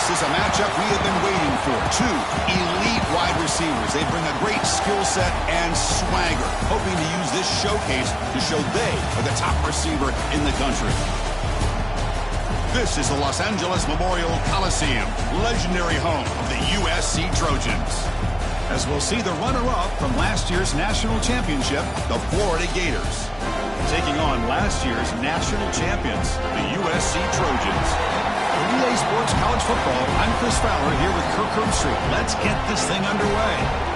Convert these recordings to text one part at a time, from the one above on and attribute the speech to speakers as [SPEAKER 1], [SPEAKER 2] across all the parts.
[SPEAKER 1] This is a matchup we have been waiting for. Two elite wide receivers. They bring a great skill set and swagger, hoping to use this showcase to show they are the top receiver in the country. This is the Los Angeles Memorial Coliseum, legendary home of the USC Trojans. As we'll see the runner-up from last year's national championship, the Florida Gators, taking on last year's national champions, the USC Trojans. For EA Sports College Football, I'm Chris Fowler here with Kirk Herbstreit. Let's get this thing underway.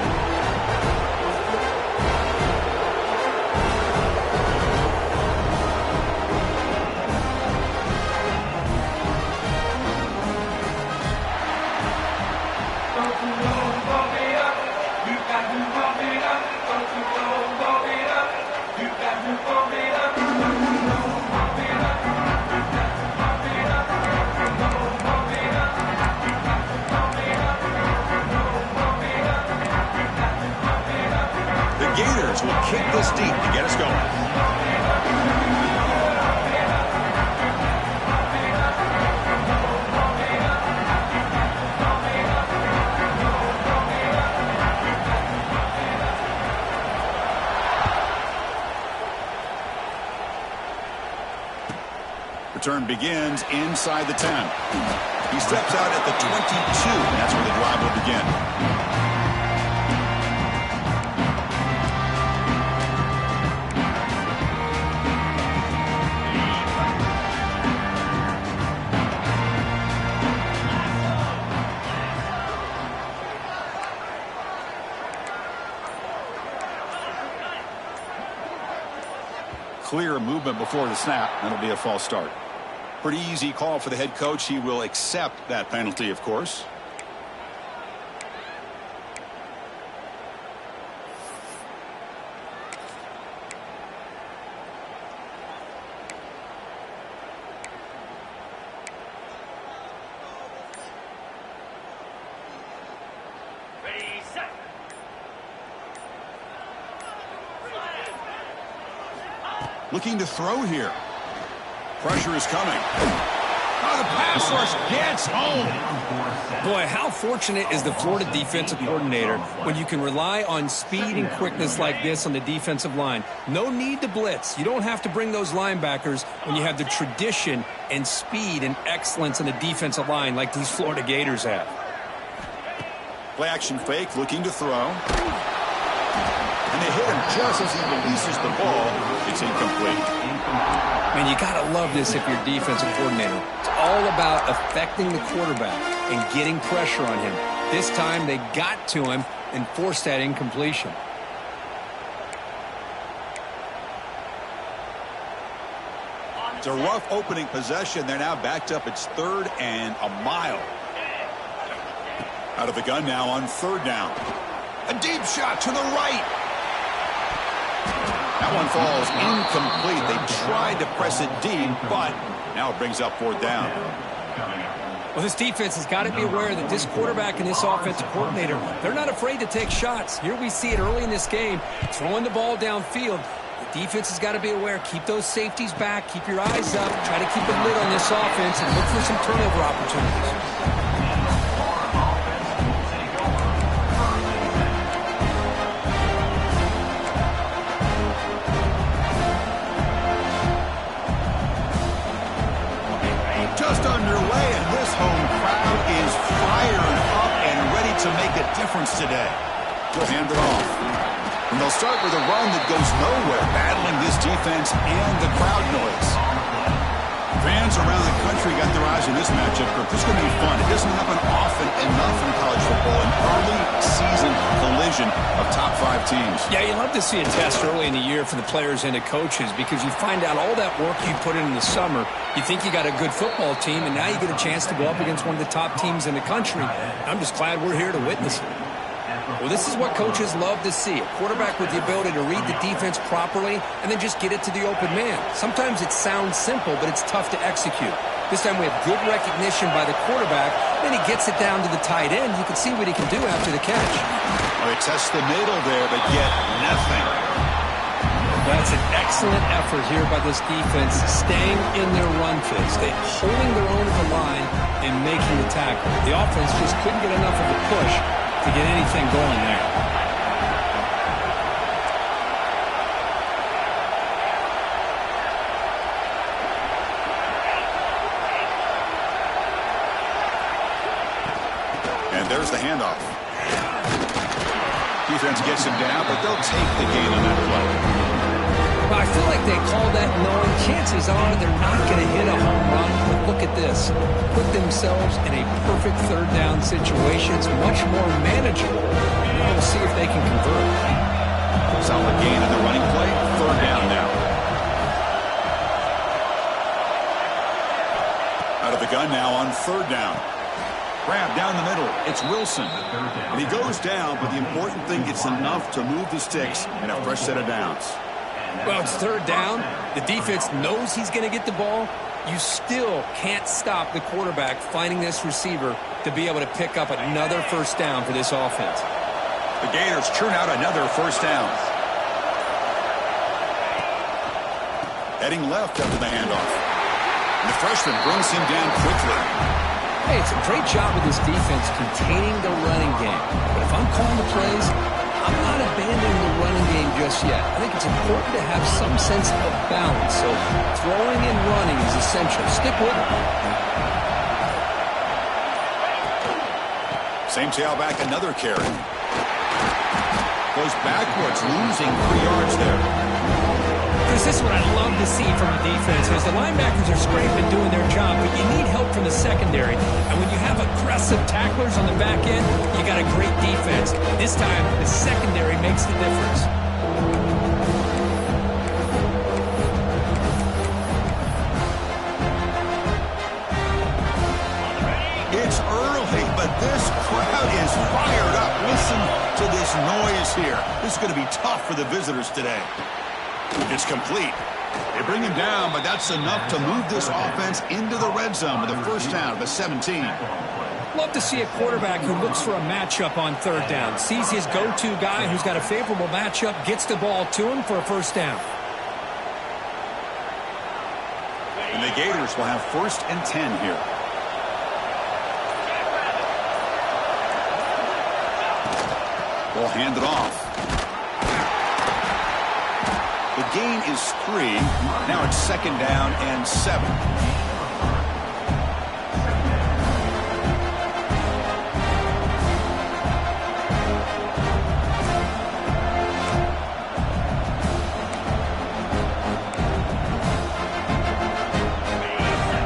[SPEAKER 1] Will kick this deep to get us going. Return begins inside the 10. He steps out at the 22. That's where the drive will begin. Clear movement before the snap. That'll be a false start. Pretty easy call for the head coach. He will accept that penalty, of course. Looking to throw here. Pressure is coming. Oh, the pass rush gets home.
[SPEAKER 2] Boy, how fortunate is the Florida defensive coordinator when you can rely on speed and quickness like this on the defensive line. No need to blitz. You don't have to bring those linebackers when you have the tradition and speed and excellence in the defensive line like these Florida Gators have.
[SPEAKER 1] Play action fake, looking to throw. And they hit him just as he releases the ball. It's incomplete.
[SPEAKER 2] Man, you got to love this if you're defensive coordinator. It's all about affecting the quarterback and getting pressure on him. This time they got to him and forced that incompletion.
[SPEAKER 1] It's a rough opening possession. They're now backed up. It's 3rd and a mile. Out of the gun now on 3rd down. A deep shot to the right. That one falls incomplete. They tried to press it deep, but now it brings up 4th down.
[SPEAKER 2] Well, this defense has got to be aware that this quarterback and this offensive coordinator, they're not afraid to take shots. Here we see it early in this game, throwing the ball downfield. The defense has got to be aware. Keep those safeties back. Keep your eyes up. Try to keep a lid on this offense and look for some turnover opportunities.
[SPEAKER 1] Underway, and this home crowd is fired up and ready to make a difference today. They'll hand it off. And they'll start with a run that goes nowhere, battling this defense and the crowd noise. Fans around the country got their eyes on this matchup. This is going to be fun. It doesn't happen often enough in college football, an early season collision of top 5 teams.
[SPEAKER 2] Yeah, you love to see a test early in the year for the players and the coaches because you find out all that work you put in the summer. You think you got a good football team, and now you get a chance to go up against one of the top teams in the country. I'm just glad we're here to witness it. Well, this is what coaches love to see. A quarterback with the ability to read the defense properly and then just get it to the open man. Sometimes it sounds simple, but it's tough to execute. This time we have good recognition by the quarterback. Then he gets it down to the tight end. You can see what he can do after the catch.
[SPEAKER 1] Well, they test the middle there, but get nothing.
[SPEAKER 2] That's an excellent effort here by this defense, staying in their run phase. They holding their own at the line and making the tackle. The offense just couldn't get enough of a push to get anything going there.
[SPEAKER 1] And there's the handoff. Defense gets him down, but they'll take the gain on that play.
[SPEAKER 2] Well, I feel like they call that knowing chances are they're not going to hit a home run. But look at this. Put themselves in a perfect third down situation. It's much more manageable. We'll see if they can convert.
[SPEAKER 1] Solid gain on the running play. Third down now. Out of the gun now on third down. Grab down the middle. It's Wilson. And he goes down, but the important thing, it's enough to move the sticks and a fresh set of downs.
[SPEAKER 2] Well, it's third down. The defense knows he's going to get the ball. You still can't stop the quarterback finding this receiver to be able to pick up another first down for this offense.
[SPEAKER 1] The Gators churn out another first down. Heading left after the handoff. And the freshman brings him down quickly.
[SPEAKER 2] Hey, it's a great job with this defense containing the running game. But if I'm calling the plays, I'm not abandoning the running game just yet. I think it's important to have some sense of balance. So throwing and running is essential. Stick with it.
[SPEAKER 1] Same tailback, another carry. Goes backwards, losing 3 yards there.
[SPEAKER 2] This is what I love to see from the defense, as the linebackers are scraping doing their job, but you need help from the secondary. And when you have aggressive tacklers on the back end, you got a great defense. This time, the secondary makes the difference.
[SPEAKER 1] It's early, but this crowd is fired up. Listen to this noise here. This is going to be tough for the visitors today. It's complete. They bring him down, but that's enough to move this offense into the red zone with a first down of the 17.
[SPEAKER 2] Love to see a quarterback who looks for a matchup on third down, sees his go-to guy who's got a favorable matchup, gets the ball to him for a first down.
[SPEAKER 1] And the Gators will have 1st and 10 here. We'll hand it off. The gain is 3. Now it's 2nd down and 7.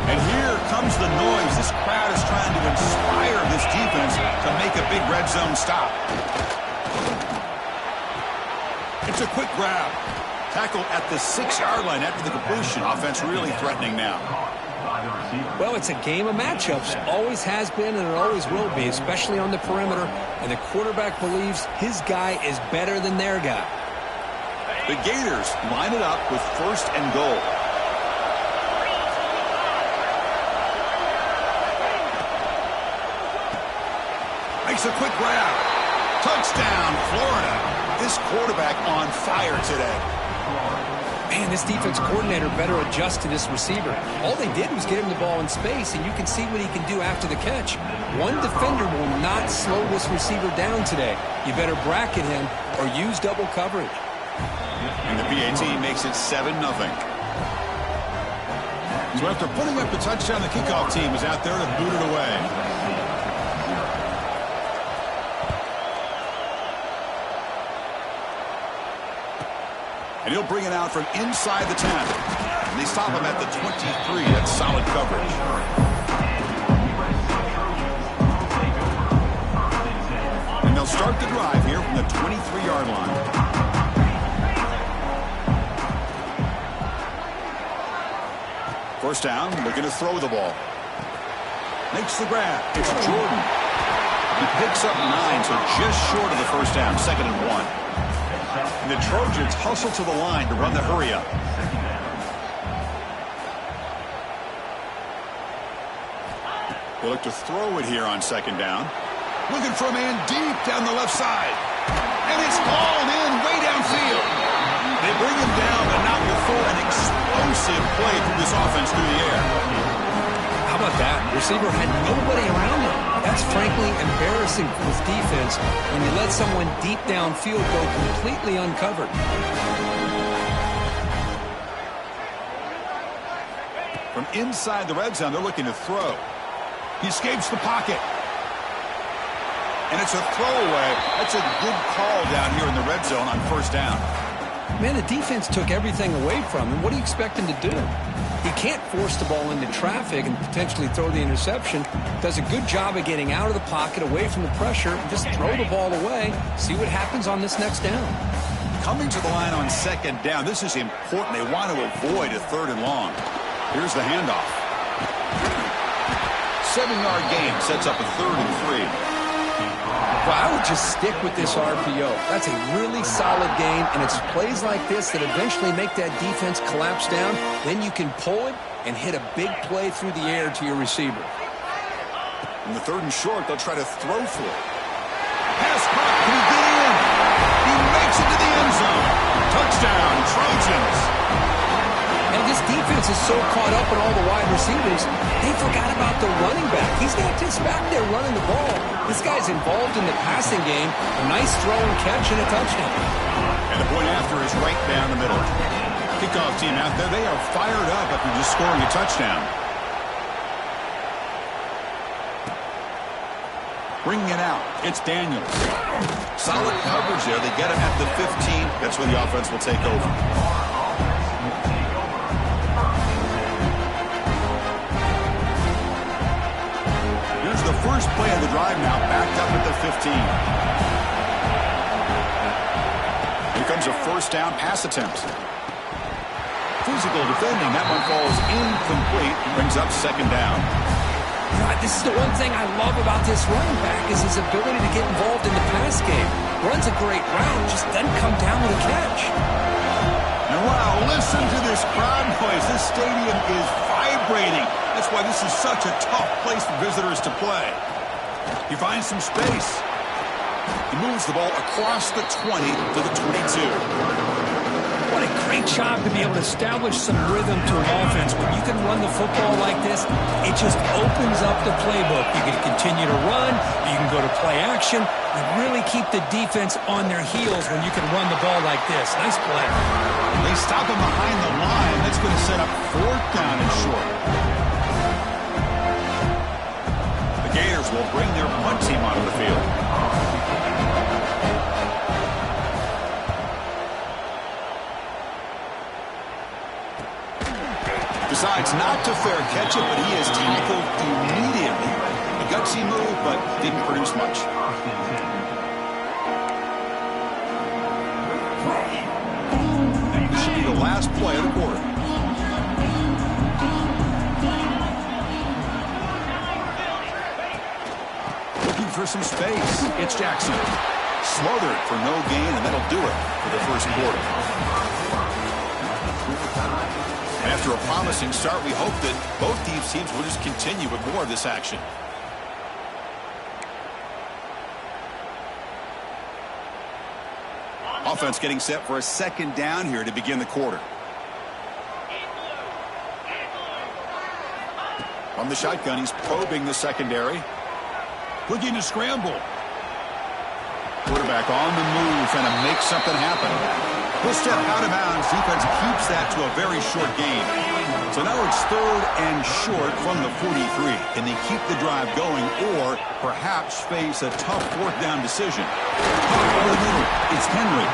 [SPEAKER 1] And here comes the noise. This crowd is trying to inspire this defense to make a big red zone stop. It's a quick grab. Tackle at the 6-yard line after the completion. Offense really threatening now.
[SPEAKER 2] Well, it's a game of matchups. Always has been and it always will be, especially on the perimeter. And the quarterback believes his guy is better than their guy.
[SPEAKER 1] The Gators line it up with 1st and goal. Makes a quick grab. Touchdown, Florida. This quarterback on fire today.
[SPEAKER 2] Man, this defense coordinator better adjust to this receiver. All they did was get him the ball in space, and you can see what he can do after the catch. One defender will not slow this receiver down today. You better bracket him or use double coverage.
[SPEAKER 1] And the PAT makes it 7-0. So after putting up the touchdown, the kickoff team is out there to boot it away. And he'll bring it out from inside the 10. And they stop him at the 23. That's solid coverage. And they'll start the drive here from the 23-yard line. First down, looking to throw the ball. Makes the grab. It's Jordan. He picks up 9, so just short of the first down. 2nd and 1. And the Trojans hustle to the line to run the hurry up. They look to throw it here on 2nd down. Looking for a man deep down the left side. And it's hauled in way downfield. They bring him down, but not before an explosive play from this offense through the air.
[SPEAKER 2] How about that? Receiver had nobody around him. That's frankly embarrassing for his defense when you let someone deep downfield go completely uncovered.
[SPEAKER 1] From inside the red zone, they're looking to throw. He escapes the pocket. And it's a throwaway. That's a good call down here in the red zone on first down.
[SPEAKER 2] Man, the defense took everything away from him. What do you expect him to do? He can't force the ball into traffic and potentially throw the interception. Does a good job of getting out of the pocket, away from the pressure, and just throw the ball away. See what happens on this next down.
[SPEAKER 1] Coming to the line on second down, this is important. They want to avoid a third and long. Here's the handoff. 7-yard gain sets up a 3rd and 3.
[SPEAKER 2] Well, I would just stick with this RPO. That's a really solid game, and it's plays like this that eventually make that defense collapse down. Then you can pull it and hit a big play through the air to your receiver.
[SPEAKER 1] In the 3rd and short, they'll try to throw for it. Pass caught. Can he get in? He makes it to the end zone. Touchdown, Trojans.
[SPEAKER 2] And this defense is so caught up in all the wide receivers, they forgot about the running back. He's not just back there running the ball. This guy's involved in the passing game. A nice throw and catch and a touchdown.
[SPEAKER 1] And the point after is right down the middle. Kickoff team out there, they are fired up after just scoring a touchdown. Bringing it out, it's Daniels. Solid coverage there. They get him at the 15. That's where the offense will take over. Here's the first play of the drive now, backed up at the 15. Here comes a first down pass attempt. Physical defending, that one falls incomplete, brings up second down.
[SPEAKER 2] God, this is the one thing I love about this running back is his ability to get involved in the pass game. Runs a great route, just doesn't come down with a catch.
[SPEAKER 1] And wow, listen to this crowd noise. This stadium is vibrating. That's why this is such a tough place for visitors to play. He finds some space. He moves the ball across the 20 to the 22.
[SPEAKER 2] What a great job to be able to establish some rhythm to an offense. When you can run the football like this, it just opens up the playbook. You can continue to run. You can go to play action. You really keep the defense on their heels when you can run the ball like this. Nice play.
[SPEAKER 1] They stop him behind the line. That's going to set up 4th down and short. The Gators will bring their punt team onto the field. Decides not to fair catch it, but he is tackled immediately. A gutsy move, but didn't produce much. This should be the last play of the quarter. Looking for some space. It's Jackson. Smothered for no gain, and that'll do it for the first quarter. After a promising start, we hope that both these teams will just continue with more of this action. Offense getting set for a second down here to begin the quarter. From the shotgun, he's probing the secondary. Looking to scramble. Quarterback on the move, trying to make something happen. He'll step out of bounds. Defense keeps that to a very short gain. So now it's 3rd and short from the 43. Can they keep the drive going or perhaps face a tough 4th down decision? Over the middle, it's Henry.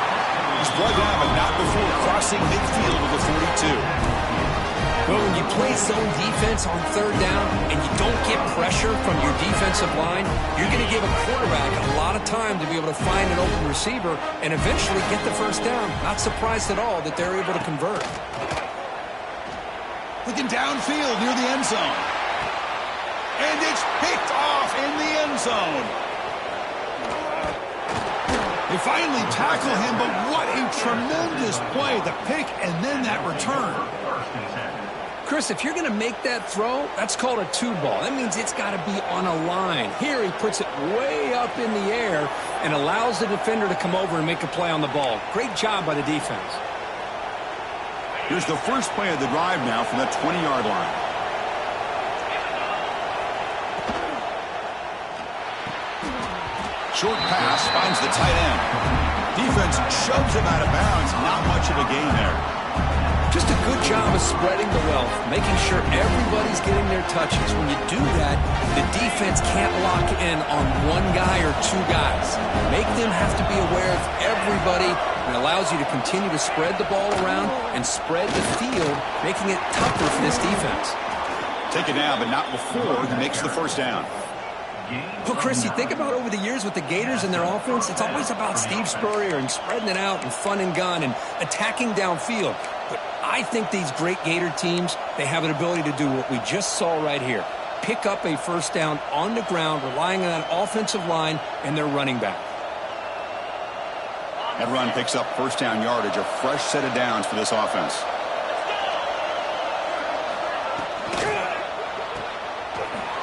[SPEAKER 1] He's brought down, but not before crossing midfield of the 42.
[SPEAKER 2] Well, when you play zone defense on 3rd down and you don't get pressure from your defensive line, you're going to give a quarterback a lot of time to be able to find an open receiver and eventually get the first down. Not surprised at all that they're able to convert.
[SPEAKER 1] Looking downfield near the end zone. And it's picked off in the end zone. They finally tackle him, but what a tremendous play. The pick and then that return.
[SPEAKER 2] Chris, if you're going to make that throw, that's called a 2-ball. That means it's got to be on a line. Here he puts it way up in the air and allows the defender to come over and make a play on the ball. Great job by the defense.
[SPEAKER 1] Here's the first play of the drive now from the 20-yard line. Short pass finds the tight end. Defense shoves him out of bounds. Not much of a gain there.
[SPEAKER 2] Just a good job of spreading the wealth, making sure everybody's getting their touches. When you do that, the defense can't lock in on one guy or two guys. Make them have to be aware of everybody, and it allows you to continue to spread the ball around and spread the field, making it tougher for this defense.
[SPEAKER 1] Take it down, but not before he makes the first down.
[SPEAKER 2] Well, Chris, you think about over the years with the Gators and their offense, it's always about Steve Spurrier and spreading it out and fun and gun and attacking downfield. But I think these great Gator teams, they have an ability to do what we just saw right here. Pick up a first down on the ground, relying on that offensive line and their running back.
[SPEAKER 1] That run picks up first down yardage, a fresh set of downs for this offense.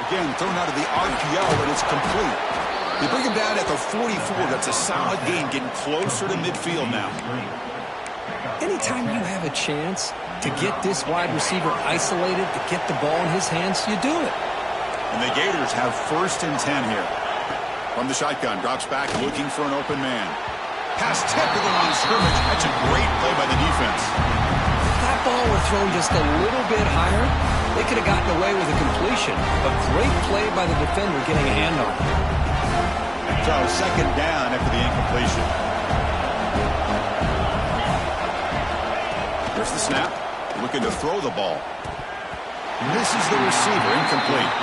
[SPEAKER 1] Again, thrown out of the RPO, and it's complete. They bring him down at the 44. That's a solid gain, getting closer to midfield now.
[SPEAKER 2] Anytime you have a chance to get this wide receiver isolated, to get the ball in his hands, you do it.
[SPEAKER 1] And the Gators have 1st and 10 here. From the shotgun, drops back, looking for an open man. Pass tip to the line of scrimmage. That's a great play by the defense.
[SPEAKER 2] If that ball were thrown just a little bit higher, they could have gotten away with a completion. A great play by the defender getting a hand on it.
[SPEAKER 1] So, second down after the incompletion. There's the snap. Looking to throw the ball. Misses the receiver. Incomplete.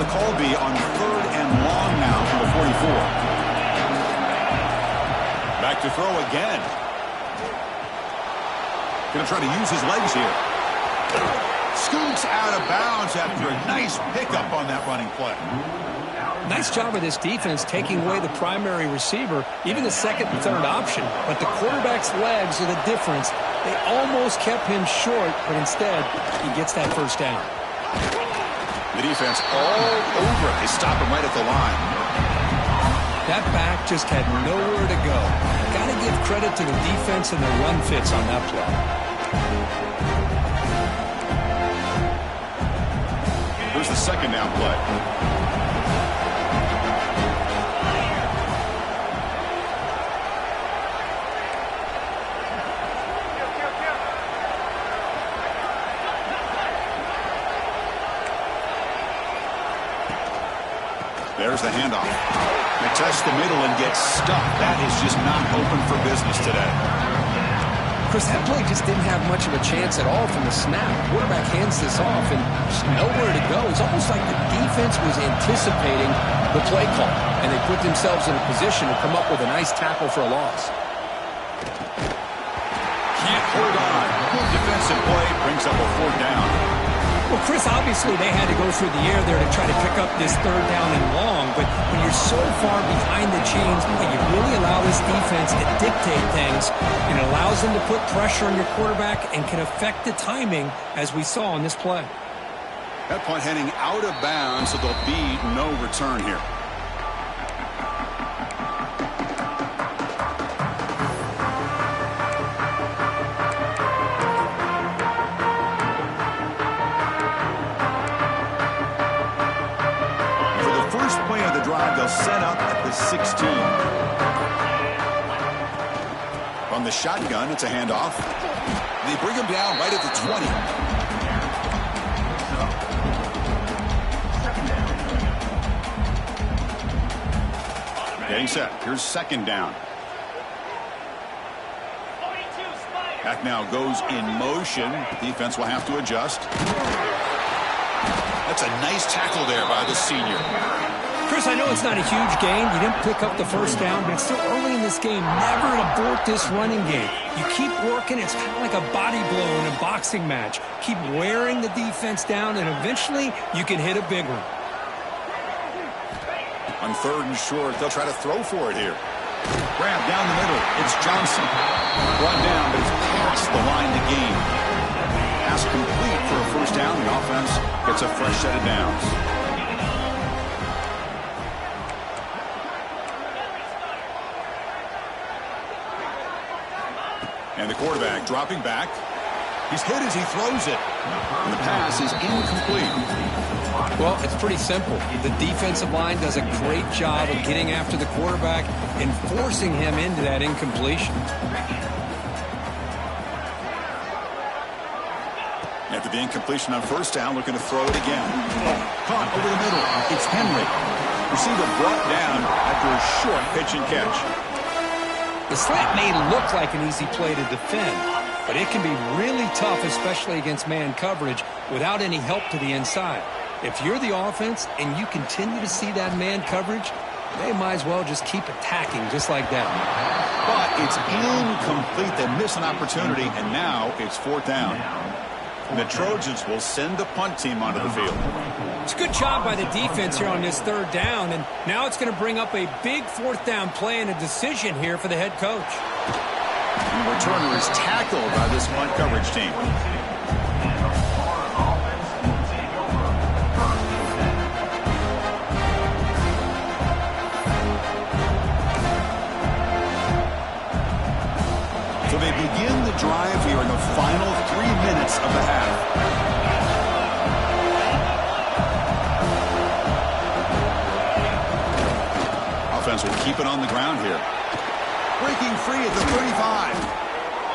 [SPEAKER 1] Call be on 3rd and long now from the 44. Back to throw again. Going to try to use his legs here. Scoots out of bounds after a nice pickup on that running play.
[SPEAKER 2] Nice job of this defense taking away the primary receiver, even the second and third option. But the quarterback's legs are the difference. They almost kept him short, but instead he gets that first down.
[SPEAKER 1] The defense all over it. They stop him right at the line.
[SPEAKER 2] That back just had nowhere to go. Got to give credit to the defense and their run fits on that play.
[SPEAKER 1] Here's the second down play. There's the handoff. They test the middle and get stuck. That is just not open for business today.
[SPEAKER 2] Chris, that play just didn't have much of a chance at all from the snap. Quarterback hands this off and just nowhere to go. It's almost like the defense was anticipating the play call, and they put themselves in a position to come up with a nice tackle for a loss.
[SPEAKER 1] Can't hold on. Good defensive play brings up a 4th down.
[SPEAKER 2] Well, Chris, obviously they had to go through the air there to try to pick up this 3rd down and long, but when you're so far behind the chains, you really allow this defense to dictate things, and it allows them to put pressure on your quarterback and can affect the timing, as we saw in this play.
[SPEAKER 1] That punt heading out of bounds, so there'll be no return here. They'll set up at the 16. From the shotgun, it's a handoff. They bring him down right at the 20. Getting set. Here's second down. Back now goes in motion. Defense will have to adjust. That's a nice tackle there by the senior.
[SPEAKER 2] Chris, I know it's not a huge gain. You didn't pick up the first down, but it's still early in this game. Never abort this running game. You keep working. It's kind of like a body blow in a boxing match. Keep wearing the defense down, and eventually you can hit a big one.
[SPEAKER 1] On 3rd and short, they'll try to throw for it here. Grab down the middle. It's Johnson. Brought down, but it's past the line to gain. is complete for a first down. The offense gets a fresh set of downs. And the quarterback dropping back. He's hit as he throws it. And the pass is incomplete.
[SPEAKER 2] Well, it's pretty simple. The defensive line does a great job of getting after the quarterback and forcing him into that incompletion.
[SPEAKER 1] After the incompletion on first down, looking to throw it again. Caught over the middle. It's Henry. Receiver brought down after a short pitch and catch.
[SPEAKER 2] The slant may look like an easy play to defend, but it can be really tough, especially against man coverage, without any help to the inside. If you're the offense and you continue to see that man coverage, they might as well just keep attacking just like that.
[SPEAKER 1] But it's incomplete. They miss an opportunity, and now it's fourth down. And the Trojans will send the punt team onto the field.
[SPEAKER 2] It's a good job by the defense here on this third down, and now it's going to bring up a big fourth down play and a decision here for the head coach.
[SPEAKER 1] The returner is tackled by this punt coverage team. So they begin the drive here in the final 3 minutes of the half. Offense will keep it on the ground here. Breaking free at the 35.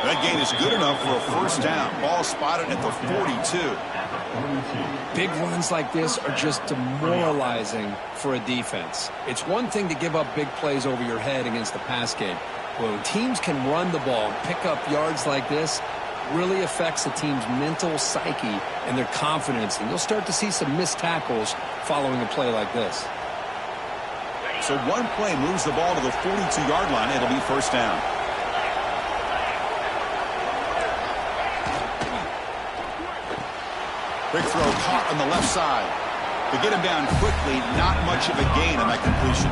[SPEAKER 1] That gain is good enough for a first down. Ball spotted at the 42.
[SPEAKER 2] Big runs like this are just demoralizing for a defense. It's one thing to give up big plays over your head against the pass game. When teams can run the ball and pick up yards like this, really affects the team's mental psyche and their confidence. And you'll start to see some missed tackles following a play like this.
[SPEAKER 1] So one play moves the ball to the 42-yard line. It'll be first down. Big throw caught on the left side. To get him down quickly, not much of a gain on that completion.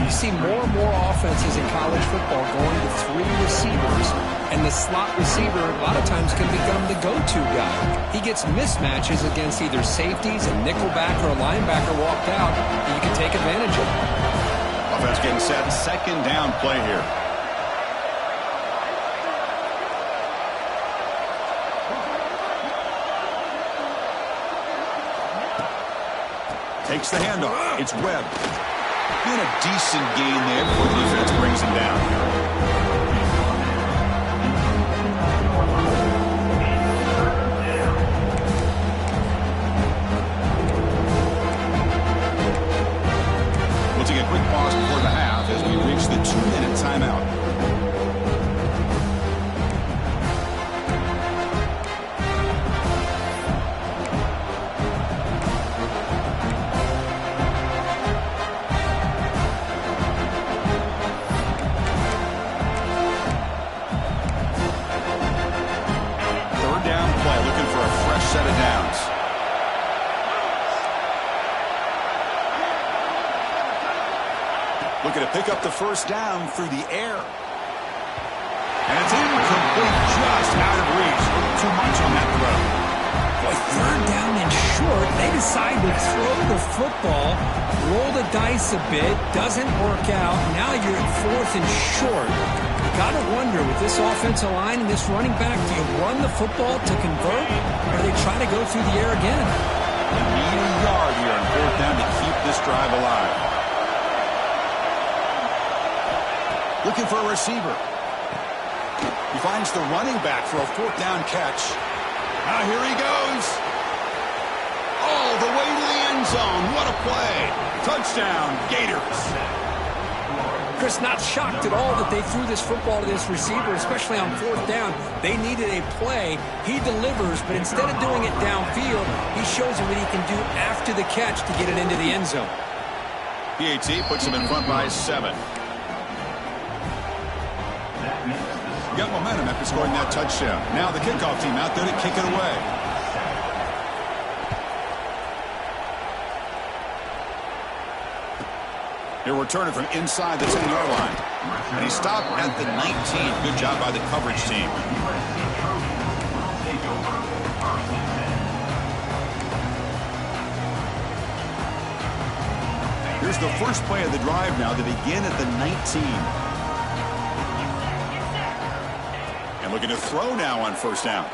[SPEAKER 2] You see more and more offenses in college football going to 3 receivers, and the slot receiver a lot of times can become the go-to guy. He gets mismatches against either safeties, a nickelback, or a linebacker walked out, and you can take advantage of it.
[SPEAKER 1] Offense getting set. Second down play here. Takes the handoff. It's Webb. And a decent gain there before the defense brings him down. We'll take a quick pause before the half as we reach the 2-minute timeout. Set of downs. Looking to pick up the first down through the air. And it's incomplete, just out of reach. Too much on that throw.
[SPEAKER 2] Boy, third down and short. They decide to throw the football, roll the dice a bit, doesn't work out. Now you're at fourth and short. Got to wonder, with this offensive line and this running back, do you run the football to convert, or do they try to go through the air again?
[SPEAKER 1] They need a yard here on fourth down to keep this drive alive. Looking for a receiver. He finds the running back for a fourth down catch. Now here he goes. All the way to the end zone. What a play. Touchdown, Gators.
[SPEAKER 2] Chris, not shocked at all that they threw this football to this receiver, especially on fourth down. They needed a play. He delivers, but instead of doing it downfield, he shows him what he can do after the catch to get it into the end zone.
[SPEAKER 1] PAT puts him in front by 7. Got momentum after scoring that touchdown. Now the kickoff team out there to kick it away. He'll return it from inside the 10-yard line. And he stopped at the 19. Good job by the coverage team. Here's the first play of the drive now to begin at the 19. And looking to throw now on first down.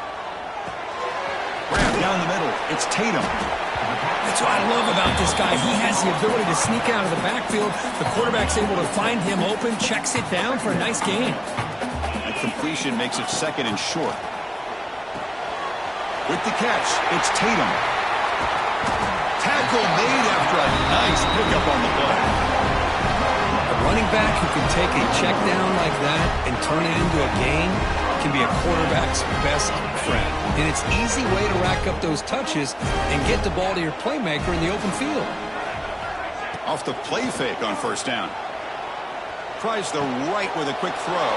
[SPEAKER 1] Grab down the middle. It's Tatum.
[SPEAKER 2] That's what I love about this guy. He has the ability to sneak out of the backfield. The quarterback's able to find him open, checks it down for a nice gain.
[SPEAKER 1] That completion makes it second and short. With the catch, it's Tatum. Tackle made after a nice pickup on the play.
[SPEAKER 2] A running back who can take a check down like that and turn it into a gain can be a quarterback's best friend. And it's an easy way to rack up those touches and get the ball to your playmaker in the open field.
[SPEAKER 1] Off the play fake on first down. Tries the right with a quick throw.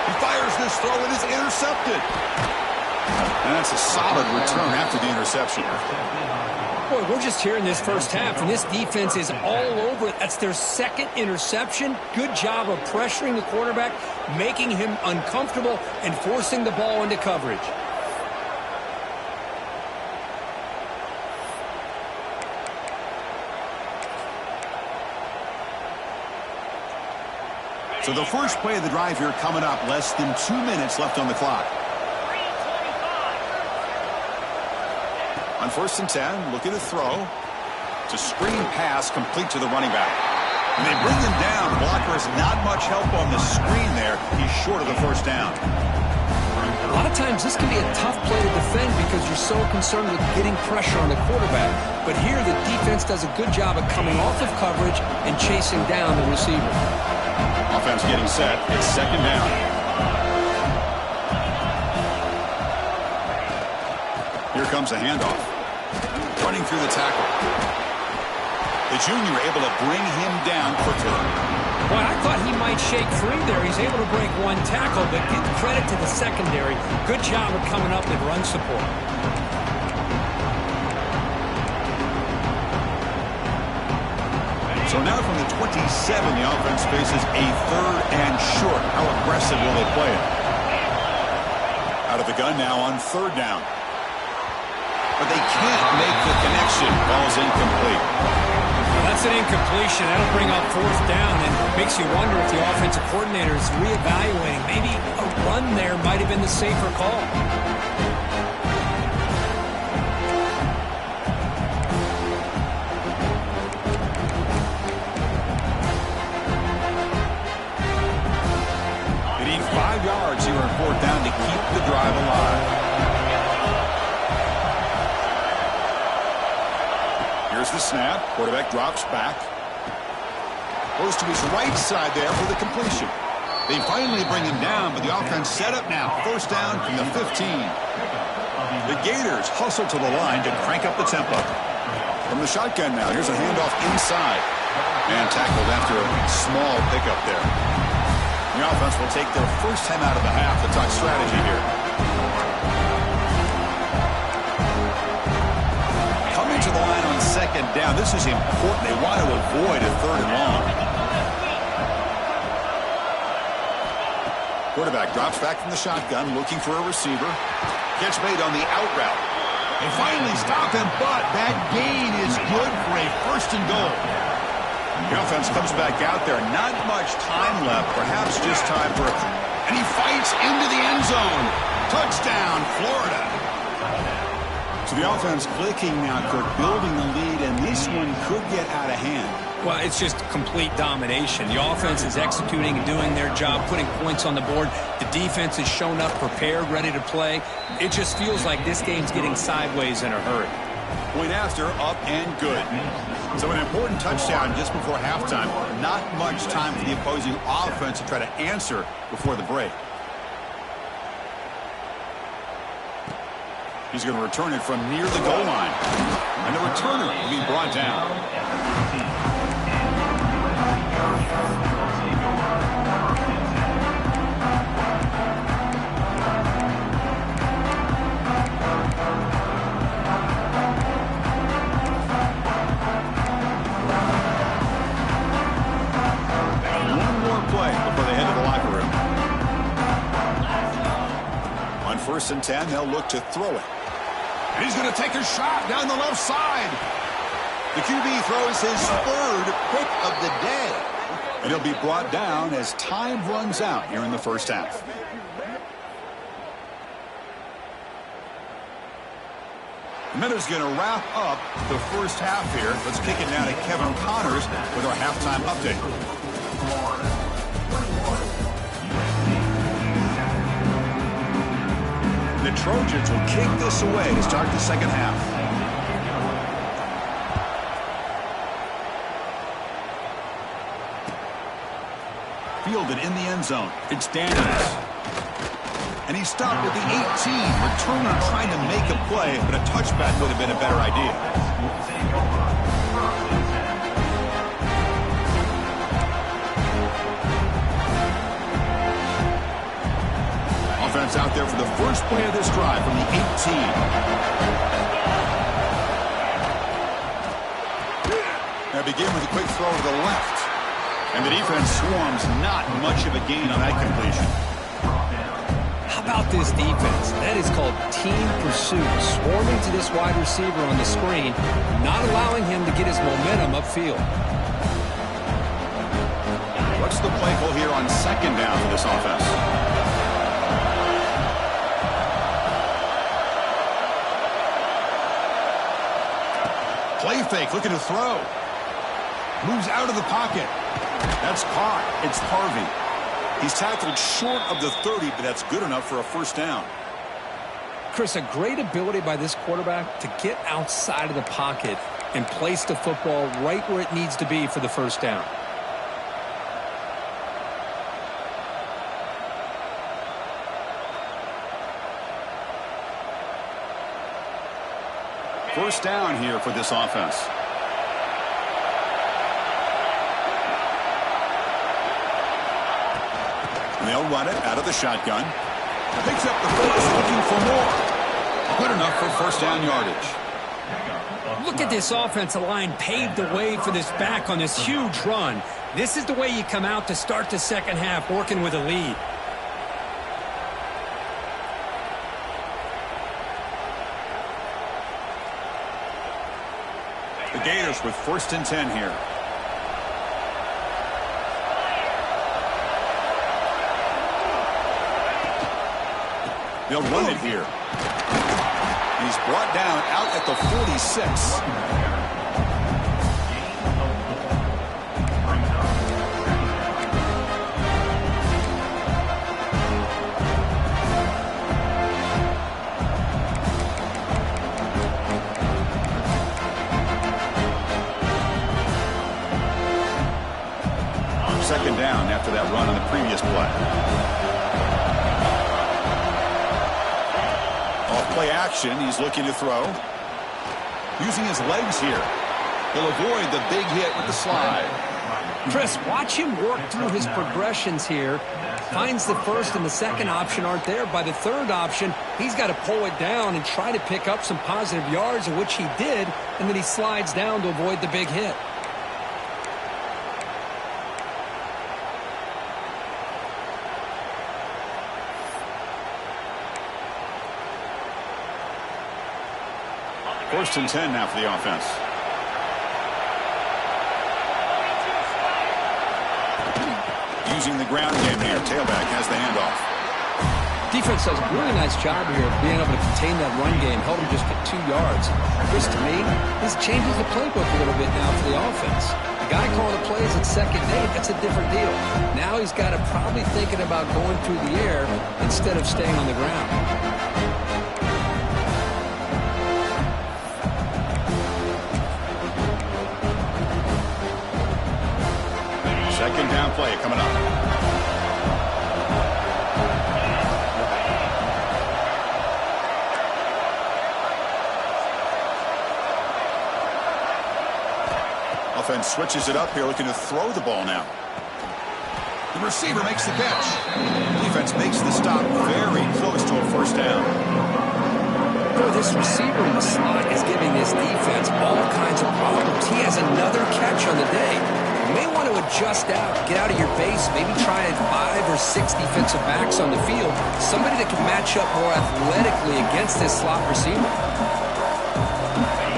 [SPEAKER 1] He fires this throw and it's intercepted. And that's a solid return after the interception.
[SPEAKER 2] Boy, we're just here in this first half, and this defense is all over it. That's their second interception. Good job of pressuring the quarterback, making him uncomfortable, and forcing the ball into coverage.
[SPEAKER 1] So the first play of the drive here coming up. Less than 2 minutes left on the clock. On first and 10, looking to throw. It's a screen pass complete to the running back. And they bring him down. The blocker has not much help on the screen there. He's short of the first down.
[SPEAKER 2] A lot of times this can be a tough play to defend because you're so concerned with getting pressure on the quarterback. But here the defense does a good job of coming off of coverage and chasing down the receiver.
[SPEAKER 1] Offense getting set. It's second down. Here comes a handoff. Running through the tackle. The junior able to bring him down quickly.
[SPEAKER 2] Boy, I thought he might shake free there. He's able to break one tackle, but give credit to the secondary. Good job of coming up and run support.
[SPEAKER 1] So now from the 27, the offense faces a third and short. How aggressive will they play it? Out of the gun now on third down. But they can't make the connection. Ball's incomplete.
[SPEAKER 2] That's an incompletion. That'll bring up fourth down and makes you wonder if the offensive coordinator is reevaluating. Maybe a run there might have been the safer call.
[SPEAKER 1] They need 5 yards here on fourth down to keep the drive alive. Here's the snap. Quarterback drops back. Goes to his right side there for the completion. They finally bring him down, but the offense set up now. First down from the 15. The Gators hustle to the line to crank up the tempo. From the shotgun now, here's a handoff inside. And tackled after a small pickup there. The offense will take their first time out of the half to talk strategy here. Coming to the line on second down. This is important. They want to avoid a third and long. Quarterback drops back from the shotgun, looking for a receiver. Catch made on the out route. They finally stop him, but that gain is good for a first and goal. The offense comes back out there. Not much time left. Perhaps just time for a... And he fights into the end zone. Touchdown, Florida. So the offense clicking now, Kirk, building the lead, and this one could get out of hand.
[SPEAKER 2] Well, it's just complete domination. The offense is executing and doing their job, putting points on the board. The defense has shown up, prepared, ready to play. It just feels like this game's getting sideways in a hurry.
[SPEAKER 1] Point after, up and good. So an important touchdown just before halftime. Not much time for the opposing offense to try to answer before the break. He's going to return it from near the goal line. And the returner will be brought down. First and 10, they'll look to throw it. And he's going to take a shot down the left side. The QB throws his third pick of the day. And he'll be brought down as time runs out here in the first half. The minute's going to wrap up the first half here. Let's kick it now to Kevin Connors with our halftime update. The Trojans will kick this away to start the second half. Fielded in the end zone. It's Daniels. And he stopped at the 18. Returner trying to make a play, but a touchback would have been a better idea. Offense out there for the first play of this drive from the 18. Now begin with a quick throw to the left. And the defense swarms, not much of a gain on that completion.
[SPEAKER 2] How about this defense? That is called team pursuit. Swarming to this wide receiver on the screen, not allowing him to get his momentum upfield.
[SPEAKER 1] What's the play call here on second down for this offense? Play fake, looking to throw. Moves out of the pocket. That's caught. It's Harvey. He's tackled short of the 30, but that's good enough for a first down.
[SPEAKER 2] Chris, a great ability by this quarterback to get outside of the pocket and place the football right where it needs to be for the first down.
[SPEAKER 1] First down here for this offense. They'll run it out of the shotgun. Picks up the first, looking for more. Good enough for first down yardage.
[SPEAKER 2] Look at this offensive line paved the way for this back on this huge run. This is the way you come out to start the second half, working with a lead.
[SPEAKER 1] The Gators with first and 10 here. They'll run it here. He's brought down out at the 46. Second down after that run on the previous play. Play action. He's looking to throw. Using his legs here. He'll avoid the big hit with the slide.
[SPEAKER 2] Chris, watch him work through his progressions here. Finds the first and the second option aren't there. By the third option, he's got to pull it down and try to pick up some positive yards, of which he did, and then he slides down to avoid the big hit.
[SPEAKER 1] First and 10 now for the offense. Using the ground game here. Tailback has the handoff.
[SPEAKER 2] Defense does a really nice job here of being able to contain that run game. Held him just to 2 yards. Chris, to me, this changes the playbook a little bit now for the offense. The guy calling the plays at second day, that's a different deal. Now he's got to probably thinking about going through the air instead of staying on the ground.
[SPEAKER 1] Second down play coming up. Offense switches it up here, looking to throw the ball now. The receiver makes the catch. Defense makes the stop very close to a first down.
[SPEAKER 2] Boy, this receiver in the slot is giving this defense all kinds of problems. He has another catch on the day. You may want to adjust out, get out of your base, maybe try 5 or 6 defensive backs on the field. Somebody that can match up more athletically against this slot receiver.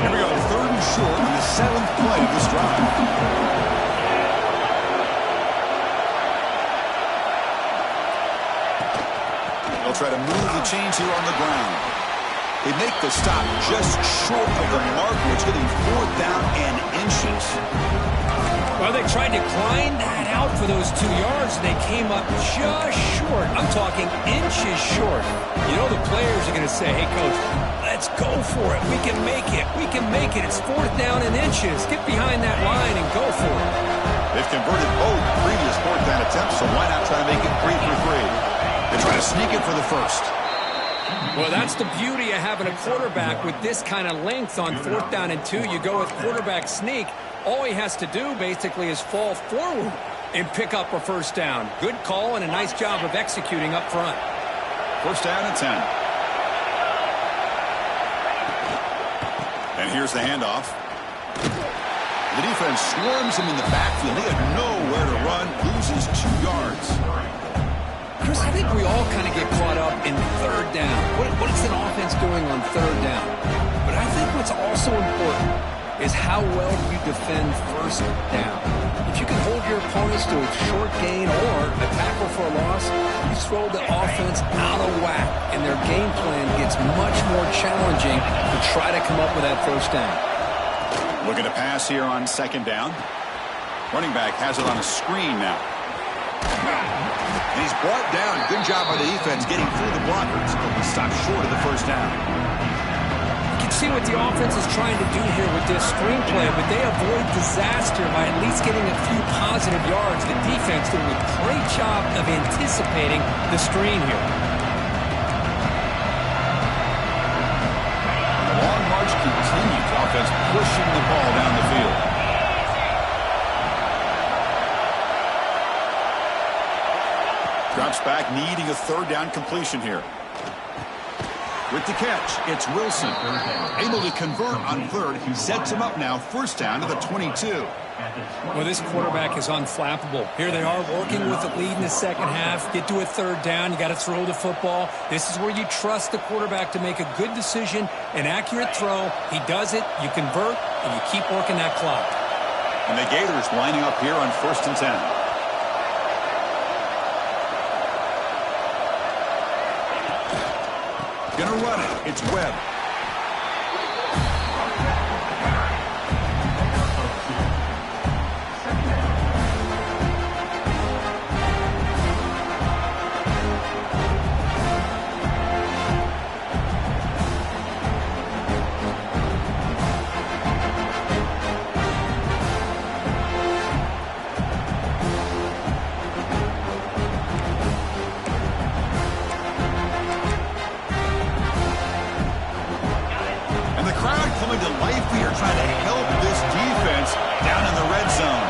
[SPEAKER 1] Here we go, third and short on the 7th play of this drive. They'll try to move the chains here on the ground. They make the stop just short of the mark, which getting 4th down and inches.
[SPEAKER 2] Well, they tried to grind that out for those 2 yards, and they came up just short. I'm talking inches short. You know the players are going to say, hey, Coach, let's go for it. We can make it. We can make it. It's 4th down and inches. Get behind that line and go for it.
[SPEAKER 1] They've converted both previous 4th down attempts, so why not try to make it 3 for 3? They try to sneak it for the first.
[SPEAKER 2] Well, that's the beauty of having a quarterback with this kind of length on 4th down and 2. You go with quarterback sneak. All he has to do basically is fall forward and pick up a 1st down. Good call and a nice job of executing up front.
[SPEAKER 1] 1st down and 10. And here's the handoff. The defense swarms him in the backfield. He had nowhere to run, loses 2 yards.
[SPEAKER 2] Chris, I think we all kind of get caught up in 3rd down. What is an offense doing on 3rd down? But I think what's also important is how well you defend 1st down. If you can hold your opponents to a short gain or a tackle for a loss, you throw the offense out of whack, and their game plan gets much more challenging to try to come up with that 1st down.
[SPEAKER 1] Looking to pass here on 2nd down. Running back has it on a screen now. And he's brought down. Good job by the defense getting through the blockers. He stopped short of the 1st down.
[SPEAKER 2] You can see what the offense is trying to do here with this screenplay, but they avoid disaster by at least getting a few positive yards. The defense doing a great job of anticipating the screen here.
[SPEAKER 1] The long march continues. Offense pushing the ball down the field. Drops back, needing a 3rd down completion here. With the catch, it's Wilson. Able to convert on 3rd. He sets him up now, 1st down to the 22.
[SPEAKER 2] Well, this quarterback is unflappable. Here they are working with the lead in the 2nd half. Get to a 3rd down. You got to throw the football. This is where you trust the quarterback to make a good decision, an accurate throw. He does it, you convert, and you keep working that clock.
[SPEAKER 1] And the Gators lining up here on 1st and 10. Gonna run it. It's Webb. Coming to life here, trying to help this defense down in the red zone.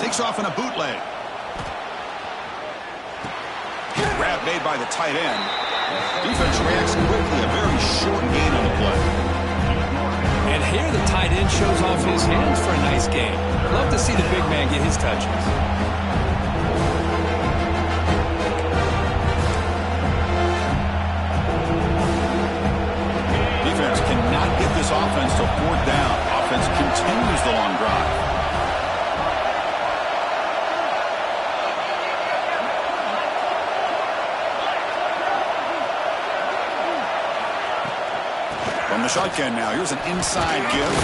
[SPEAKER 1] Takes off in a bootleg. Grab made by the tight end. Defense reacts quickly, a very short gain on the play.
[SPEAKER 2] And here the tight end shows off his hands for a nice gain. Love to see the big man get his touches.
[SPEAKER 1] Cannot get this offense to 4th down. Offense continues the long drive. From the shotgun now, here's an inside give.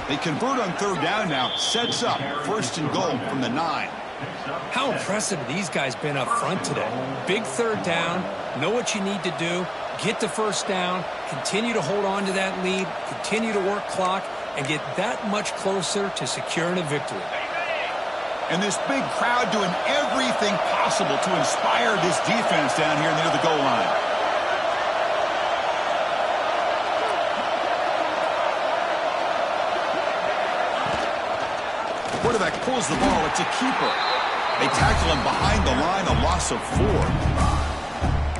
[SPEAKER 1] They convert on 3rd down now. Sets up 1st and goal from the 9.
[SPEAKER 2] How impressive these guys been up front today. Big 3rd down. Know what you need to do. Get the 1st down, continue to hold on to that lead, continue to work clock, and get that much closer to securing a victory.
[SPEAKER 1] And this big crowd doing everything possible to inspire this defense down here near the goal line. Quarterback pulls the ball. It's a keeper. They tackle him behind the line, a loss of 4.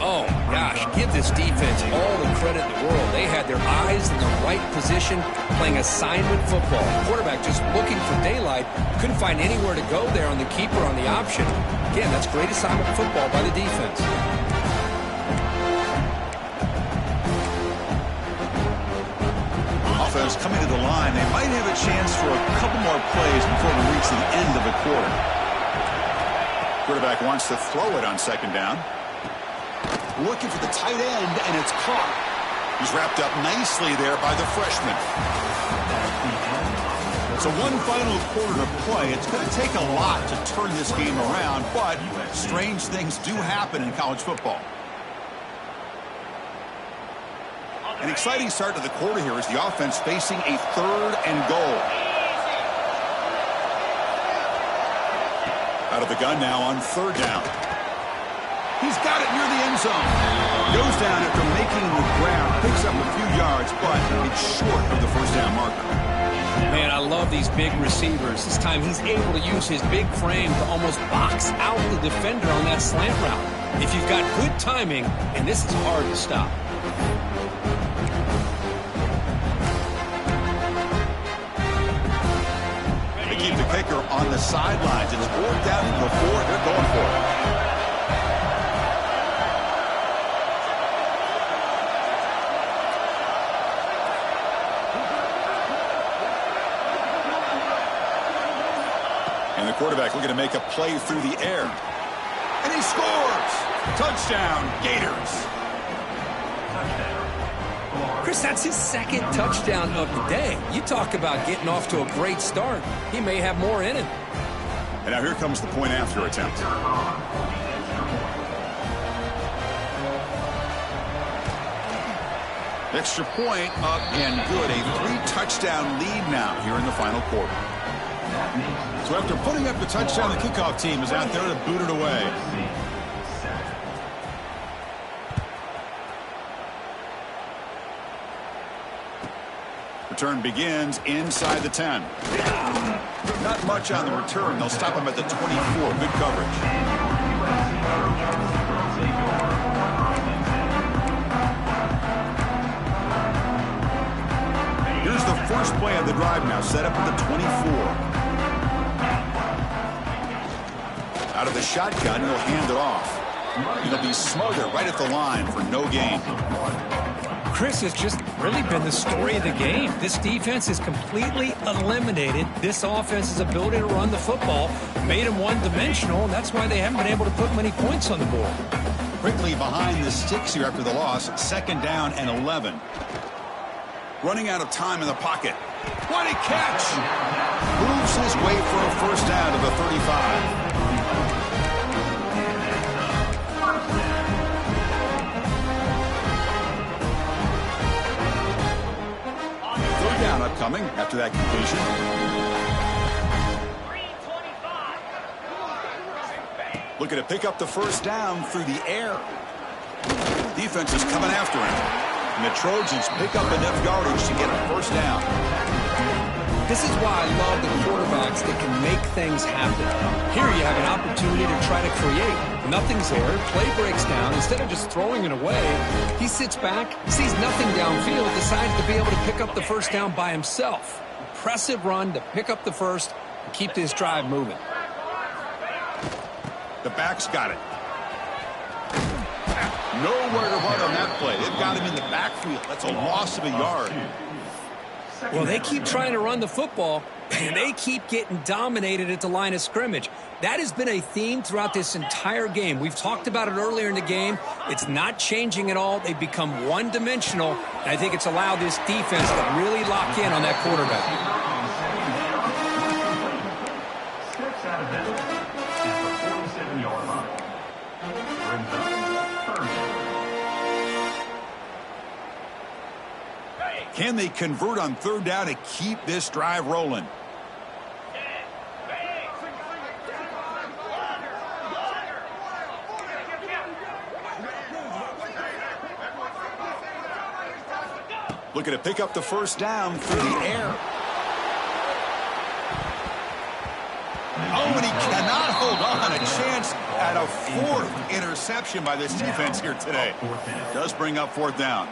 [SPEAKER 2] Oh, gosh, give this defense all the credit in the world. They had their eyes in the right position, playing assignment football. Quarterback just looking for daylight, couldn't find anywhere to go there on the keeper on the option. Again, that's great assignment football by the defense.
[SPEAKER 1] offense coming to the line. They might have a chance for a couple more plays before we reach the end of the quarter. Quarterback wants to throw it on second down. Looking for the tight end, and it's caught. He's wrapped up nicely there by the freshman. So one final quarter to play. It's going to take a lot to turn this game around, but strange things do happen in college football. An exciting start to the quarter here as the offense facing a 3rd and goal. Out of the gun now on 3rd down. He's got it near the end zone. Goes down after making the grab, picks up a few yards, but it's short of the first down marker.
[SPEAKER 2] Man, I love these big receivers. This time he's able to use his big frame to almost box out the defender on that slant route. If you've got good timing, and this is hard to stop.
[SPEAKER 1] They keep the kicker on the sidelines. It's worked out before. They're going for it. And the quarterback looking to make a play through the air. And he scores! Touchdown, Gators.
[SPEAKER 2] Chris, that's his 2nd touchdown of the day. You talk about getting off to a great start. He may have more in him.
[SPEAKER 1] And now here comes the point after attempt. Extra point up and good. A 3-touchdown lead now here in the final quarter. So after putting up the touchdown, the kickoff team is out there to boot it away. Return begins inside the 10. Not much on the return. They'll stop him at the 24. Good coverage. Here's the first play of the drive now, set up at the 24. Out of the shotgun, he'll hand it off. He'll be smothered right at the line for no gain.
[SPEAKER 2] Chris has just really been the story of the game. This defense has completely eliminated this offense's ability to run the football, made them one-dimensional, and that's why they haven't been able to put many points on the board.
[SPEAKER 1] Quickly behind the sticks here after the loss, 2nd down and 11. Running out of time in the pocket. What a catch! Moves his way for a first down to the 35. Down upcoming after that completion. Looking to pick up the first down through the air. Defense is coming after him. And the Trojans pick up enough yardage to get a first down.
[SPEAKER 2] This is why I love the quarterbacks that can make things happen. Here you have an opportunity to try to create. Nothing's there. Play breaks down. Instead of just throwing it away, he sits back, sees nothing downfield, decides to be able to pick up the first down by himself. Impressive run to pick up the first and keep this drive moving.
[SPEAKER 1] The back's got it. Nowhere to run on that play. They've got him in the backfield. That's a loss of a yard.
[SPEAKER 2] Well, they keep trying to run the football, and they keep getting dominated at the line of scrimmage. That has been a theme throughout this entire game. We've talked about it earlier in the game. It's not changing at all. They've become one-dimensional, and I think it's allowed this defense to really lock in on that quarterback.
[SPEAKER 3] Steps out of bounds at the 47-yard line. Brings up third down.
[SPEAKER 1] Can they convert on 3rd down to keep this drive rolling? Looking to pick up the first down through the air. Oh, and he cannot hold on. A chance at a 4th interception by this defense here today. Does bring up 4th down.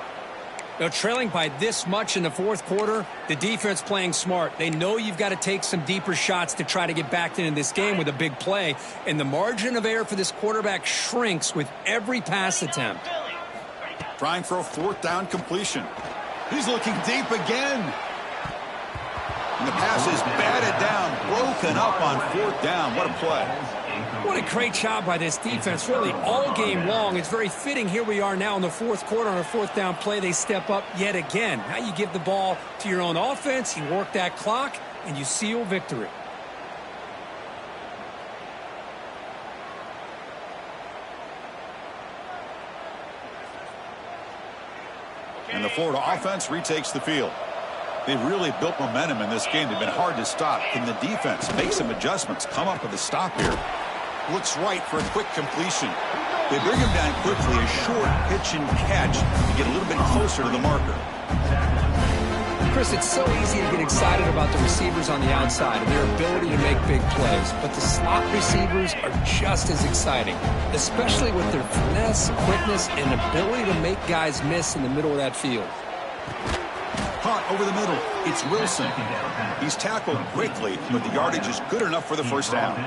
[SPEAKER 2] Now, trailing by this much in the 4th quarter, the defense playing smart. They know you've got to take some deeper shots to try to get back into this game with a big play. And the margin of error for this quarterback shrinks with every pass attempt.
[SPEAKER 1] Trying for a 4th down completion. He's looking deep again. And the pass is batted down, broken up on 4th down. What a play.
[SPEAKER 2] What a great job by this defense, really, all game long. It's very fitting. Here we are now in the 4th quarter on a 4th down play. They step up yet again. Now you give the ball to your own offense, you work that clock, and you seal victory.
[SPEAKER 1] And the Florida offense retakes the field. They've really built momentum in this game. They've been hard to stop. Can the defense make some adjustments, come up with a stop here? Looks right for a quick completion. They bring him down quickly, a short pitch and catch to get a little bit closer to the marker.
[SPEAKER 2] Chris, it's so easy to get excited about the receivers on the outside and their ability to make big plays, but the slot receivers are just as exciting, especially with their finesse, quickness, and ability to make guys miss in the middle of that field.
[SPEAKER 1] Hot over the middle. It's Wilson. He's tackled quickly, but the yardage is good enough for the first down.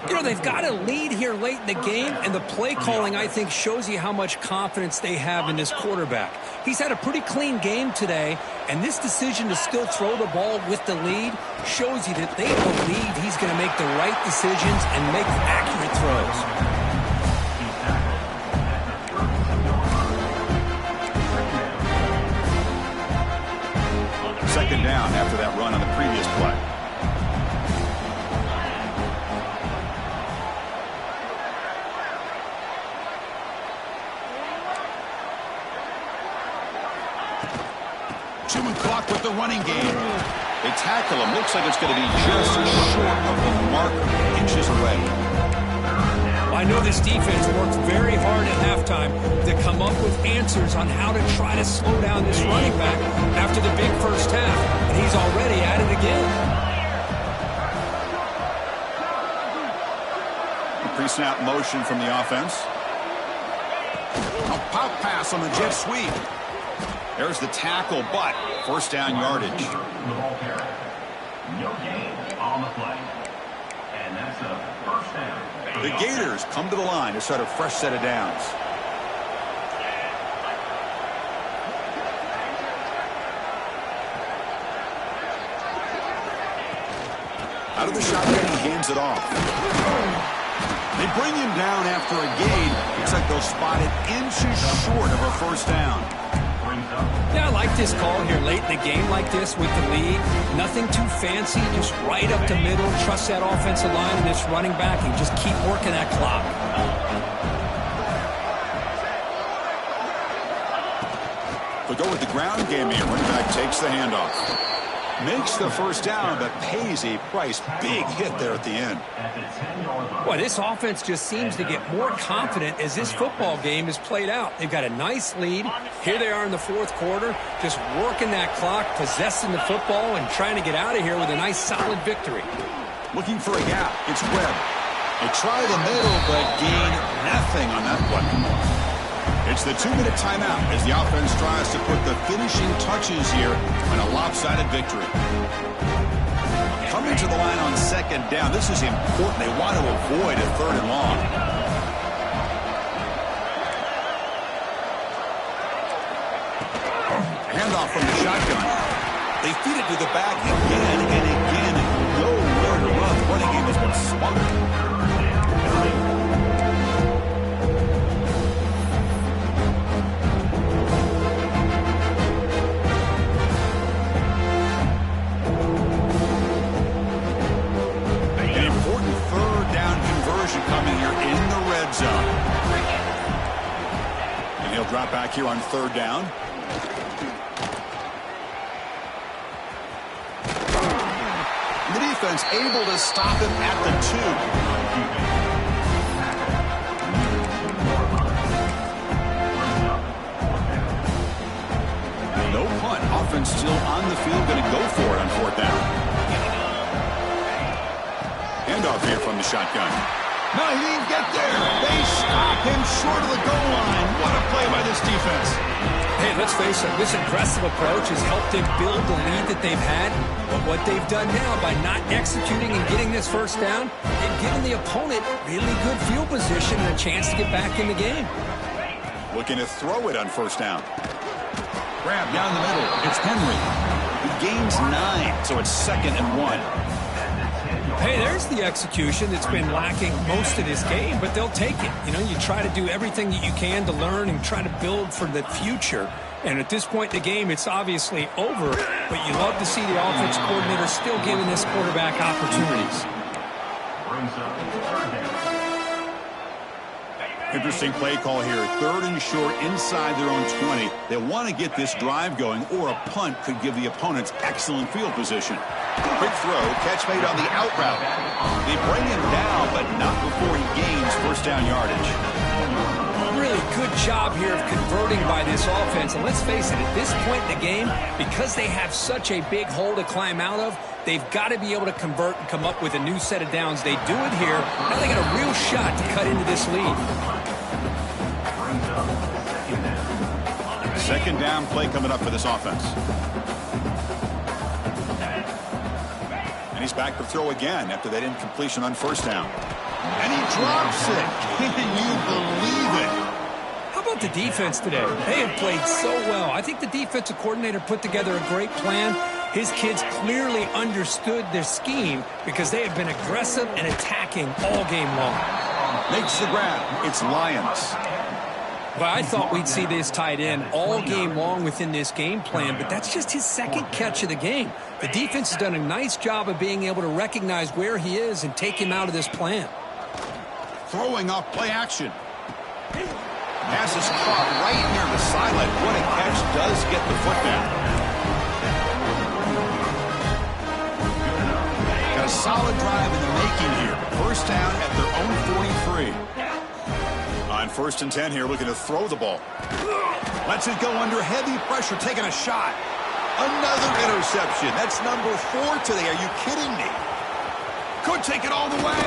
[SPEAKER 2] You know, they've got a lead here late in the game, and the play calling, I think, shows you how much confidence they have in this quarterback. He's had a pretty clean game today, and this decision to still throw the ball with the lead shows you that they believe he's going to make the right decisions and make accurate throws.
[SPEAKER 1] Second down after that run on the previous play. Chewing clock with the running game. They tackle him. Looks like it's going to be just short of the marker, inches away.
[SPEAKER 2] I know this defense worked very hard at halftime to come up with answers on how to try to slow down this running back after the big first half, and he's already at it again.
[SPEAKER 1] A pre-snap motion from the offense. A pop pass on the jet sweep. There's the tackle, but first down yardage.
[SPEAKER 3] The ball carrier. No gain on the play. And that's a first down.
[SPEAKER 1] The Gators come to the line to start a fresh set of downs. Out of the shotgun, he hands it off. They bring him down after a gain. Looks like they'll spot it inches short of a first down.
[SPEAKER 2] Yeah, I like this call here late in the game like this with the lead. Nothing too fancy, just right up the middle. Trust that offensive line and this running back and just keep working that clock.
[SPEAKER 1] They go with the ground game here. Running back takes the handoff. Makes the first down, but pays a price. Big hit there at the end.
[SPEAKER 2] Boy, this offense just seems to get more confident as this football game is played out. They've got a nice lead. Here they are in the 4th quarter, just working that clock, possessing the football, and trying to get out of here with a nice, solid victory.
[SPEAKER 1] Looking for a gap. It's Webb. They try the middle, but gain nothing on that one. It's the 2-minute timeout as the offense tries to put the finishing touches here on a lopsided victory. Coming to the line on second down. This is important. They want to avoid a 3rd and long. Handoff from the shotgun. They feed it to the back again and again. Nowhere to run. The running game has been smothered. Coming here in the red zone. And he'll drop back here on 3rd down. The defense able to stop him at the 2. No punt. Offense still on the field. Going to go for it on 4th down. Handoff here from the shotgun. No, he didn't get there. They stop him short of the goal line. What a play by this defense.
[SPEAKER 2] Hey, let's face it, this aggressive approach has helped them build the lead that they've had. But what they've done now by not executing and getting this first down, they've given the opponent really good field position and a chance to get back in the game.
[SPEAKER 1] Looking to throw it on 1st down. Grab down the middle. It's Henry. He gains 9, so it's 2nd and 1.
[SPEAKER 2] Hey, there's the execution that's been lacking most of this game, but they'll take it. You know, you try to do everything that you can to learn and try to build for the future. And at this point in the game, it's obviously over, but you love to see the offense coordinator still giving this quarterback opportunities.
[SPEAKER 3] Brings up 3rd down.
[SPEAKER 1] Interesting play call here. 3rd and short inside their own 20. They want to get this drive going, or a punt could give the opponents excellent field position. Quick throw, catch made on the out route. They bring him down, but not before he gains 1st down yardage.
[SPEAKER 2] Really good job here of converting by this offense. And let's face it, at this point in the game, because they have such a big hole to climb out of, they've got to be able to convert and come up with a new set of downs. They do it here. Now they got a real shot to cut into this lead.
[SPEAKER 3] Brings up 2nd down.
[SPEAKER 1] 2nd down play coming up for this offense. And he's back to throw again after that incompletion on 1st down. And he drops it. Can you believe it?
[SPEAKER 2] How about the defense today? They have played so well. I think the defensive coordinator put together a great plan. His kids clearly understood their scheme because they have been aggressive and attacking all game long.
[SPEAKER 1] Makes the grab. It's Lions.
[SPEAKER 2] Well, I thought we'd see this tight end all game long within this game plan, but that's just his 2nd catch of the game. The defense has done a nice job of being able to recognize where he is and take him out of this plan.
[SPEAKER 1] Throwing off play action. Pass is caught right near the sideline. What a catch does get the foot down. Got a solid drive in the making here. 1st down at their own 43. On 1st and 10 here, looking to throw the ball. Lets it go under heavy pressure, taking a shot. Another interception. That's number 4 today. Are you kidding me? Could take it all the way.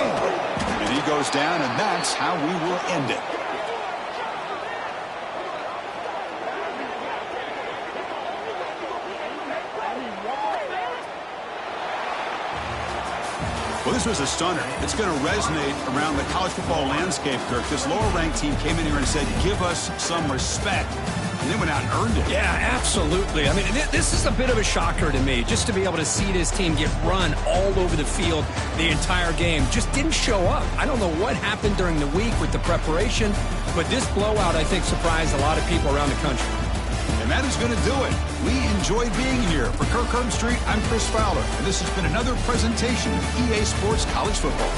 [SPEAKER 1] And he goes down, and that's how we will end it. Well, this was a stunner. It's going to resonate around the college football landscape, Kirk. This lower-ranked team came in here and said, give us some respect. And they went out and earned it.
[SPEAKER 2] Yeah, absolutely. I mean, this is a bit of a shocker to me, just to be able to see this team get run all over the field the entire game. Just didn't show up. I don't know what happened during the week with the preparation, but this blowout, I think, surprised a lot of people around the country.
[SPEAKER 1] And that is going to do it. We enjoyed being here. For Kirk Herbstreit, I'm Chris Fowler, and this has been another presentation of EA Sports College Football.